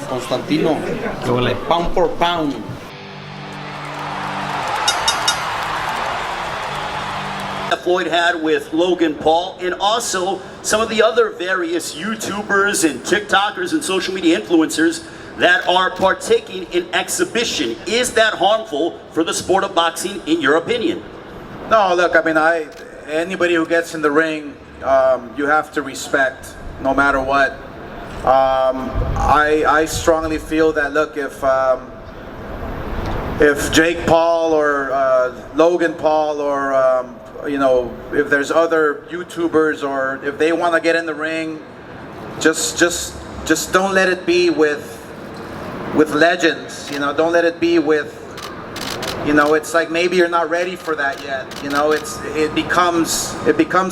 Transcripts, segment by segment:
Constantino, pound for pound. That Floyd had with Logan Paul, and also some of the other various YouTubers and TikTokers and social media influencers that are partaking in exhibition. Is that harmful for the sport of boxing, in your opinion? No, look, I mean, anybody who gets in the ring, you have to respect, no matter what. I strongly feel that, look, if Jake Paul or Logan Paul or you know, if there's other YouTubers or if they want to get in the ring, just don't let it be with legends. You know, don't let it be with, you know, it's like maybe you're not ready for that yet. You know, it becomes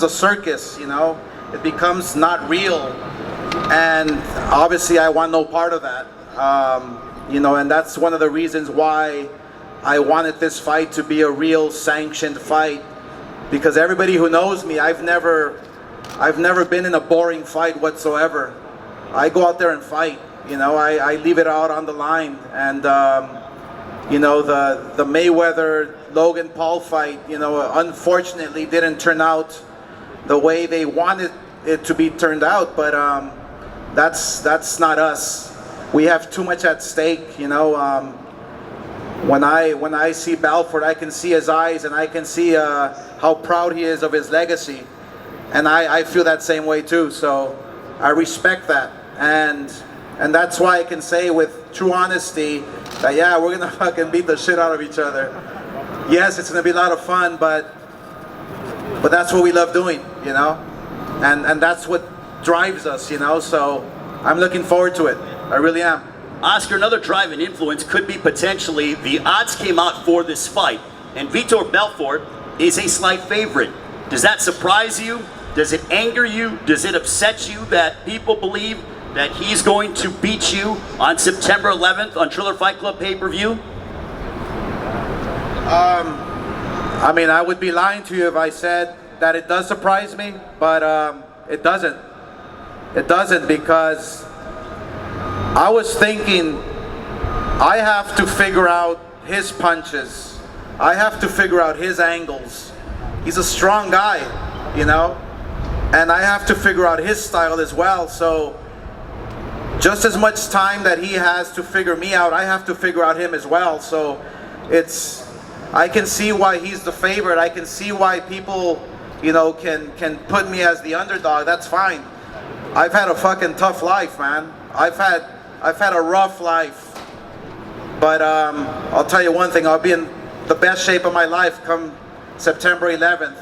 a circus. You know, it becomes not real, and obviously I want no part of that. You know, and that's one of the reasons why I wanted this fight to be a real sanctioned fight. Because everybody who knows me, I've never been in a boring fight whatsoever. I go out there and fight. You know, I leave it out on the line. And you know, the Mayweather Logan Paul fight, you know, unfortunately didn't turn out the way they wanted it to be turned out. But that's not us. We have too much at stake. You know. When I see Belfort, I can see his eyes, and I can see how proud he is of his legacy, and I feel that same way too. So I respect that, and that's why I can say with true honesty that yeah, we're gonna fucking beat the shit out of each other. Yes, it's gonna be a lot of fun, but that's what we love doing, you know, and that's what drives us, you know. So I'm looking forward to it. I really am. Oscar, another driving influence could be potentially, the odds came out for this fight, and Vitor Belfort is a slight favorite. Does that surprise you? Does it anger you? Does it upset you that people believe that he's going to beat you on September 11th on Triller Fight Club pay-per-view? I mean, I would be lying to you if I said that it does surprise me, but it doesn't. It doesn't, because I was thinking, I have to figure out his punches. I have to figure out his angles. He's a strong guy, you know, and I have to figure out his style as well. So just as much time that he has to figure me out, I have to figure out him as well. So I can see why he's the favorite. I can see why people, you know, can put me as the underdog. That's fine. I've had a fucking tough life, man. I've had a rough life, but I'll tell you one thing, I'll be in the best shape of my life come September 11th.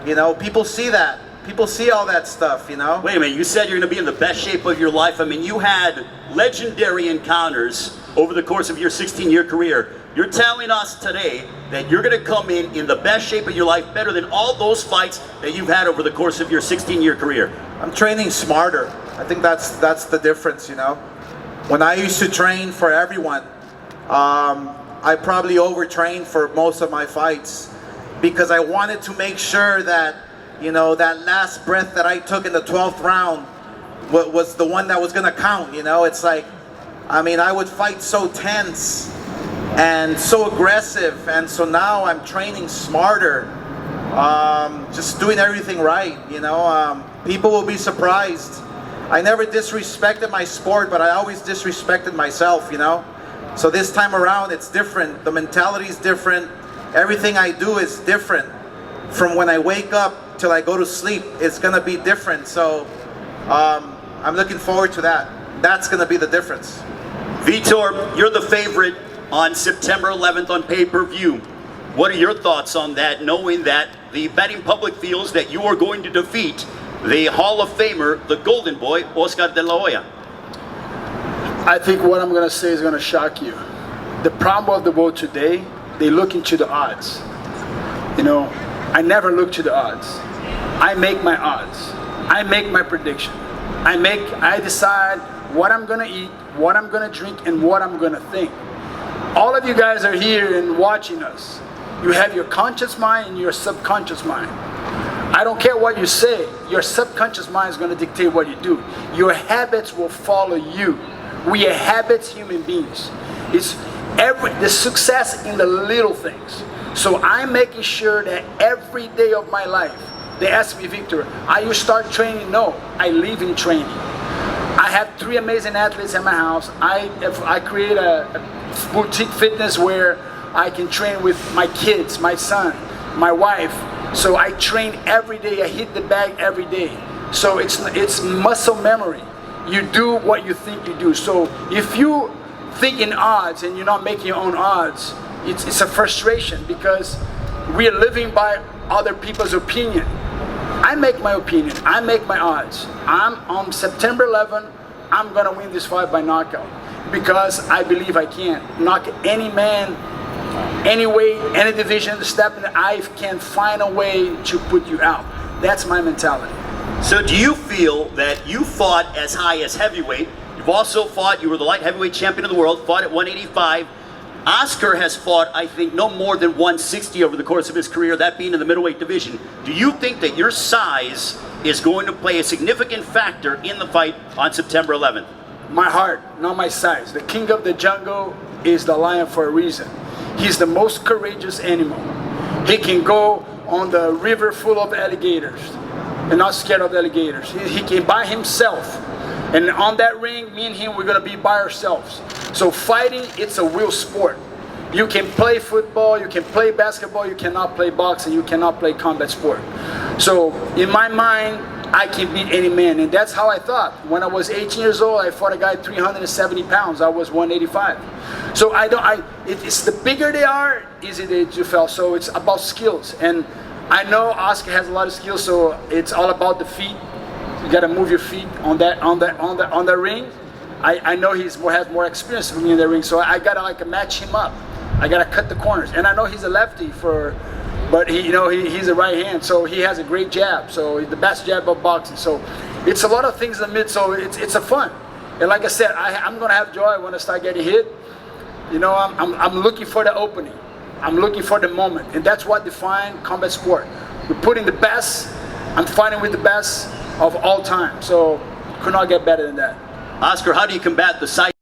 You know, people see that. People see all that stuff, you know? Wait a minute, you said you're going to be in the best shape of your life. I mean, you had legendary encounters over the course of your 16-year career. You're telling us today that you're going to come in the best shape of your life, better than all those fights that you've had over the course of your 16-year career. I'm training smarter. I think that's the difference, you know? When I used to train for everyone, I probably overtrained for most of my fights because I wanted to make sure that, you know, that last breath that I took in the 12th round was the one that was going to count, you know? It's like, I mean, I would fight so tense and so aggressive, and so now I'm training smarter, just doing everything right, you know? People will be surprised. I never disrespected my sport, but I always disrespected myself, you know? So this time around, it's different. The mentality is different. Everything I do is different. From when I wake up till I go to sleep, it's gonna be different. So I'm looking forward to that. That's gonna be the difference. Vitor, you're the favorite on September 11th on pay-per-view. What are your thoughts on that, knowing that the betting public feels that you are going to defeat the Hall of Famer, the Golden Boy, Oscar de la Hoya? I think what I'm going to say is going to shock you. The problem of the world today, they look into the odds. You know, I never look to the odds. I make my odds. I make my prediction. I decide what I'm going to eat, what I'm going to drink, and what I'm going to think. All of you guys are here and watching us. You have your conscious mind and your subconscious mind. I don't care what you say, your subconscious mind is going to dictate what you do. Your habits will follow you. We are habits human beings. It's the success in the little things. So I'm making sure that every day of my life, they ask me, Victor, are you start training? No, I live in training. I have 3 amazing athletes at my house. I create a boutique fitness where I can train with my kids, my son, my wife. So I train every day. I hit the bag every day. So it's muscle memory. You do what you think you do. So if you think in odds and you're not making your own odds, it's a frustration because we are living by other people's opinion. I make my opinion. I make my odds. I'm on September 11. I'm gonna win this fight by knockout because I believe I can knock any man, any weight, any division, step in. I can find a way to put you out. That's my mentality. So do you feel that you fought as high as heavyweight? You've also fought, you were the light heavyweight champion of the world, fought at 185. Oscar has fought, I think, no more than 160 over the course of his career, that being in the middleweight division. Do you think that your size is going to play a significant factor in the fight on September 11th? My heart, not my size. The king of the jungle is the lion for a reason. He's the most courageous animal. He can go on the river full of alligators and not scared of alligators. He can by himself. And on that ring, me and him, we're gonna be by ourselves. So fighting, it's a real sport. You can play football, you can play basketball, you cannot play boxing, you cannot play combat sport. So in my mind, I can beat any man, and that's how I thought. When I was 18 years old, I fought a guy 370 pounds. I was 185. So it's the bigger they are, easier they to fall. So it's about skills, and I know Oscar has a lot of skills. So it's all about the feet. You got to move your feet on the ring. I know he has more experience than me in the ring, so I gotta match him up. I gotta cut the corners, and I know he's a lefty but he's a right hand, so he has a great jab. So he's the best jab of boxing. So it's a lot of things in the mid. So it's a fun. And like I said, I'm gonna have joy when I start getting hit. I'm looking for the opening. I'm looking for the moment, and that's what defines combat sport. We're putting the best. I'm fighting with the best of all time. So could not get better than that. Oscar, how do you combat the size?